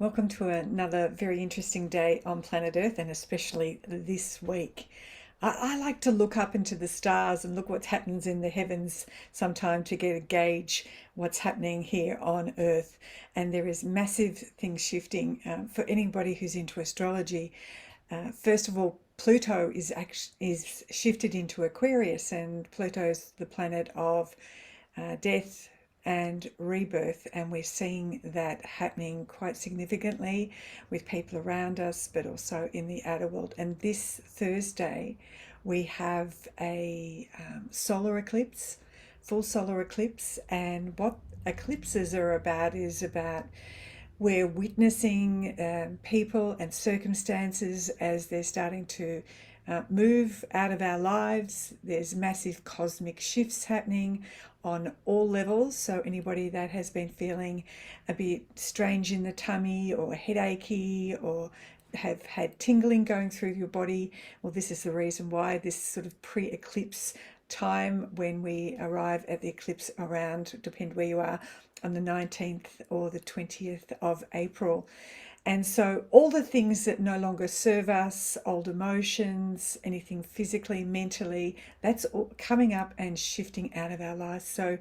Welcome to another very interesting day on planet Earth, and especially this week. I like to look up into the stars and look what happens in the heavens sometime to get a gauge what's happening here on Earth. And there is massive things shifting for anybody who's into astrology. First of all, Pluto is shifted into Aquarius, and Pluto's the planet of death and rebirth, and we're seeing that happening quite significantly with people around us, but also in the outer world. And this Thursday, we have a solar eclipse, full solar eclipse, and what eclipses are about is about we're witnessing people and circumstances as they're starting to move out of our lives. There's massive cosmic shifts happening on all levels. So, anybody that has been feeling a bit strange in the tummy or headachy or have had tingling going through your body, well, this is the reason why this sort of pre eclipse time when we arrive at the eclipse around, depend where you are, on the 19th or the 20th of April. And so all the things that no longer serve us, old emotions, anything physically, mentally, that's all coming up and shifting out of our lives. So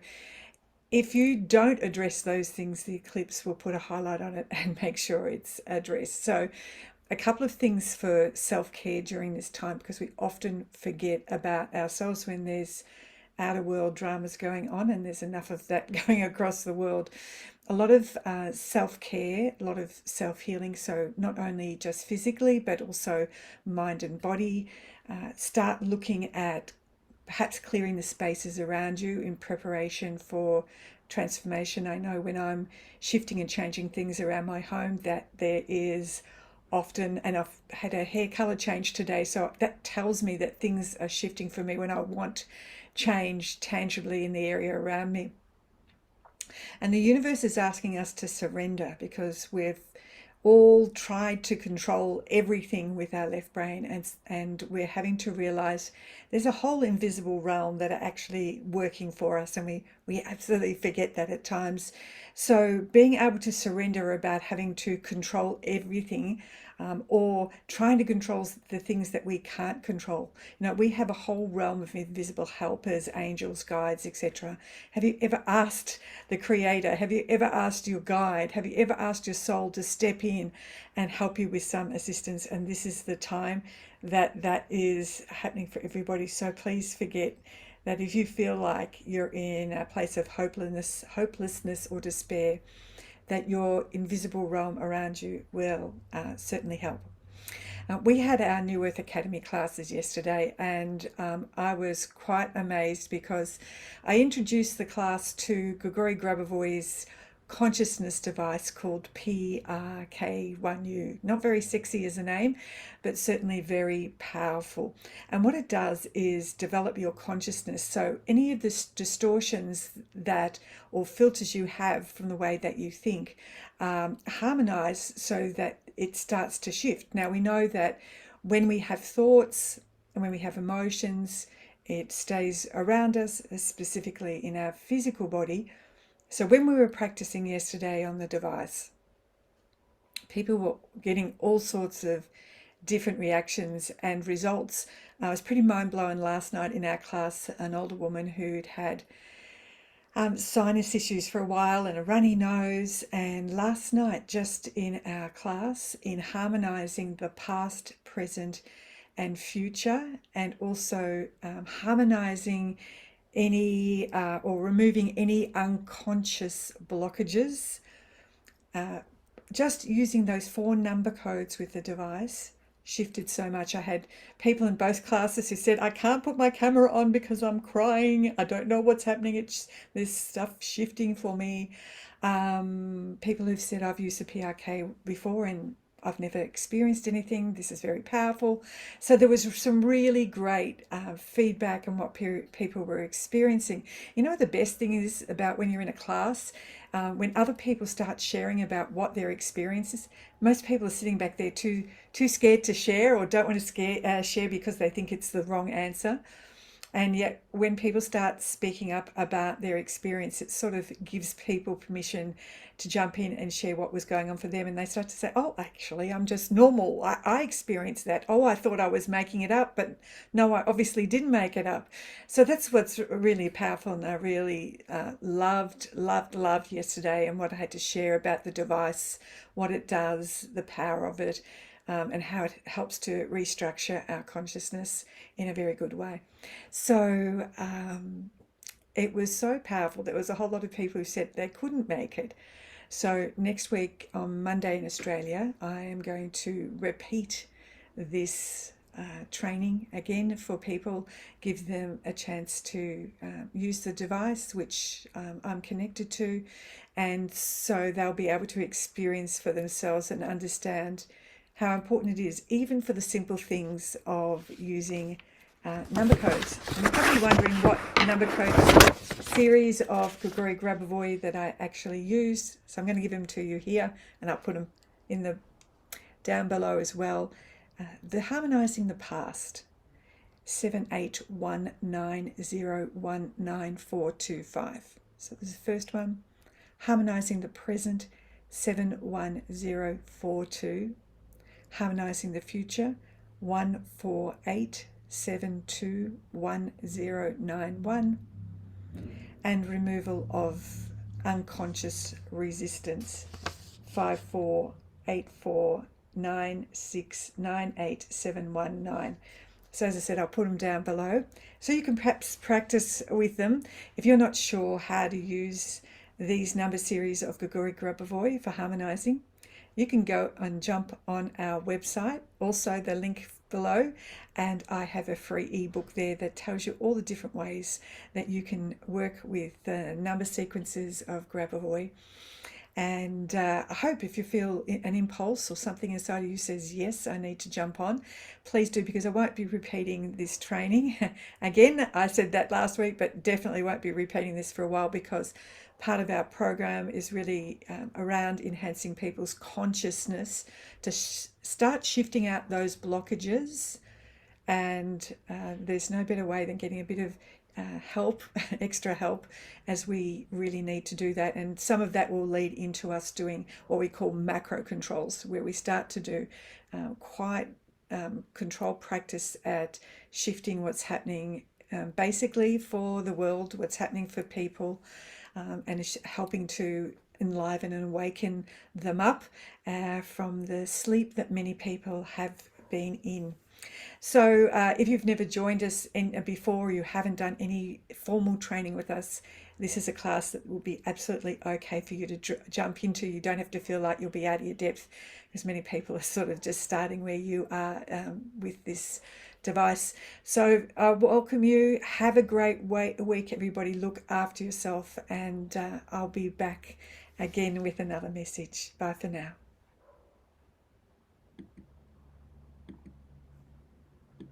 if you don't address those things, the eclipse will put a highlight on it and make sure it's addressed. So a couple of things for self-care during this time, because we often forget about ourselves when there's outer world dramas going on, and there's enough of that going across the world. A lot of self-care, a lot of self-healing, so not only just physically but also mind and body. Start looking at perhaps clearing the spaces around you in preparation for transformation. I know when I'm shifting and changing things around my home that there is often, and I've had a hair color change today, so that tells me that things are shifting for me when I want change tangibly in the area around me. And the universe is asking us to surrender because we've all tried to control everything with our left brain, and we're having to realize there's a whole invisible realm that are actually working for us, and we absolutely forget that at times. So being able to surrender about having to control everything, or trying to control the things that we can't control. We have a whole realm of invisible helpers, angels, guides, etc. Have you ever asked the Creator? Have you ever asked your guide? Have you ever asked your soul to step in and help you with some assistance? And this is the time that is happening for everybody. So please forget that if you feel like you're in a place of hopelessness or despair, that your invisible realm around you will certainly help. We had our New Earth Academy classes yesterday, and I was quite amazed because I introduced the class to Grigory Grabovoi's consciousness device called PRK1U. Not very sexy as a name, but certainly very powerful. And what it does is develop your consciousness. So any of the distortions that or filters you have from the way that you think harmonize so that it starts to shift. Now we know that when we have thoughts and when we have emotions, it stays around us, specifically in our physical body. So when we were practicing yesterday on the device, people were getting all sorts of different reactions and results. I was pretty mind blown last night in our class, an older woman who'd had sinus issues for a while and a runny nose. And last night, just in our class, in harmonizing the past, present, and future, and also harmonizing any or removing any unconscious blockages, just using those 4 number codes with the device shifted so much. I had people in both classes who said, I can't put my camera on because I'm crying. I don't know what's happening. There's stuff shifting for me. People who've said, I've used the PRK before and I've never experienced anything. This is very powerful. So there was some really great feedback on what people were experiencing. The best thing is about when you're in a class, when other people start sharing about what their experience is, most people are sitting back there too scared to share or don't want to share because they think it's the wrong answer. And yet, when people start speaking up about their experience, it sort of gives people permission to jump in and share what was going on for them. And they start to say, oh, actually, I'm just normal. I experienced that. Oh, I thought I was making it up, but no, I obviously didn't make it up. So that's what's really powerful. And I really loved yesterday and what I had to share about the device, what it does, the power of it. And how it helps to restructure our consciousness in a very good way. So it was so powerful. There was a whole lot of people who said they couldn't make it. So next week on Monday in Australia, I am going to repeat this training again for people, give them a chance to use the device which I'm connected to, and so they'll be able to experience for themselves and understand how important it is, even for the simple things of using number codes. And you're probably wondering what number code series of Grigory Grabovoi that I actually use. So I'm going to give them to you here, and I'll put them in the down below as well. The Harmonizing the Past, 7819019425. So this is the first one. Harmonizing the Present, 71042. Harmonizing the Future, 148721091, and removal of unconscious resistance, 548496987119. So as I said, I'll put them down below so you can perhaps practice with them. If you're not sure how to use these number series of Grigory Grabovoi for harmonizing, you can go and jump on our website, also the link below, and I have a free ebook there that tells you all the different ways that you can work with the number sequences of Grabovoi. And I hope if you feel an impulse or something inside of you says, yes, I need to jump on, please do, because I won't be repeating this training. Again, I said that last week, but definitely won't be repeating this for a while, because part of our program is really around enhancing people's consciousness to start shifting out those blockages. And there's no better way than getting a bit of help, extra help, as we really need to do that. And some of that will lead into us doing what we call macro controls, where we start to do quite controlled practice at shifting what's happening basically for the world, what's happening for people, and helping to enliven and awaken them up from the sleep that many people have been in. So if you've never joined us before, you haven't done any formal training with us, this is a class that will be absolutely okay for you to jump into. You don't have to feel like you'll be out of your depth, because many people are sort of just starting where you are with this device. So I welcome you. Have a great week, everybody. Look after yourself, and I'll be back again with another message. Bye for now.